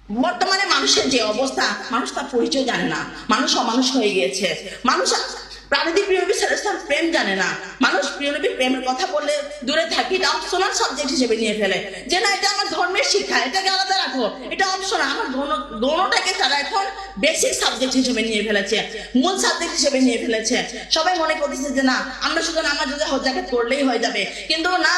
বর্তমানে মানুষের যে অবস্থা, মানুষ তার পরিচয় জানে না, মানুষ অমানুষ হয়ে গিয়েছে। মানুষ প্রাণীদের প্রিয়নবী সাল্লাল্লাহু আলাইহি ওয়াসাল্লাম প্রেম জানে না। মানুষ প্রিয়নবী প্রেমের কথা বললে দূরে থাকি, এটা অপশনাল সাবজেক্ট হিসেবে নিয়ে ফেলে, যে না এটা আমার ধর্মের শিক্ষা, এটাকে আলাদা রাখো, এটা অপশনাল। আমার দোনোটাকে তারা এখন বেসিক সাবজেক্ট হিসেবে নিয়ে ফেলেছে, মূল সাবজেক্ট হিসেবে নিয়ে ফেলেছে। সবাই মনে করতেছে যে না আমরা শুধু নামাজ রোজা হজ যাকাত করলেই হয়ে যাবে, কিন্তু না,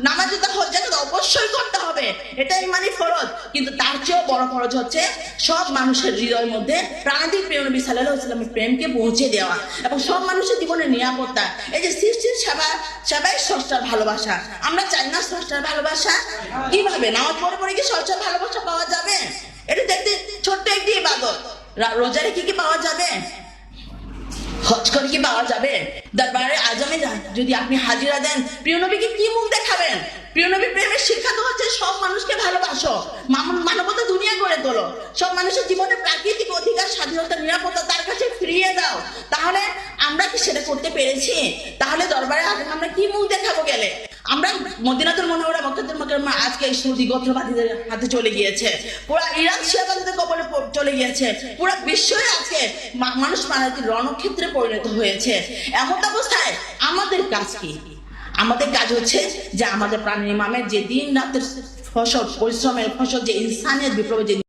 নামাজ রোজা হজ যাকাত অবশ্যই করতে হবে, এটাই মানে ফরজ। কিন্তু তার চেয়েও বড় ফরজ হচ্ছে সব মানুষের হৃদয়ের মধ্যে প্রাণীদের প্রিয় নবী সাল্লাল্লাহু আলাইহি ওয়াসাল্লামের প্রেমকে পৌঁছে দেওয়া এবং সব মানুষের জীবনের নিরাপত্তা। এই যে সৃষ্টির সেবাই স্রষ্টার ভালোবাসা। আমরা চাই না স্রষ্টার ভালোবাসা? কিভাবে? নামাজ পড়ে পড়ে কি স্রষ্টার ভালোবাসা পাওয়া যাবে? এটা দেখতে ছোট্ট একটি ইবাদত। রোজা রেখে কি পাওয়া যাবে? হজ করে কি পাওয়া যাবে? দরবারে আজমে যদি আপনি হাজিরা দেন, প্রিয় নবীকে কি মুখ দেখাবেন? প্রিয় নবী প্রেমের শিক্ষা তো হচ্ছে সব মানুষকে ভালোবাসো, মানবতা দুনিয়া গড়ে তোলো, সব মানুষের জীবনে প্রাকৃতিক অধিকার, স্বাধীনতা, নিরাপত্তা তার কাছে ফিরিয়ে দাও। তাহলে আমরা কি সেটা করতে পেরেছি? তাহলে দরবারে আজম আমরা কি মুখ দেখাবো গেলে? আমরা মদিনাতুল মুনাওয়ারা, মক্কাতুল মুকাররমা আজকে সৌদি গোত্রবাদীদের হাতে চলে গিয়েছে, পুরো ইরান শিয়াবাদীদের কবলে চলে গিয়েছে, পুরো বিশ্বই আজকে মানুষ মারার রণক্ষেত্রে পরিণত হয়েছে। এমন অবস্থায় আমাদের কাজ কি? আমাদের কাজ হচ্ছে যে আমাদের প্রাণীর ইমামের যে দিন রাতের ফসল, পরিশ্রমের ফসল, যে ইনসানিয়ত বিপ্লবের যে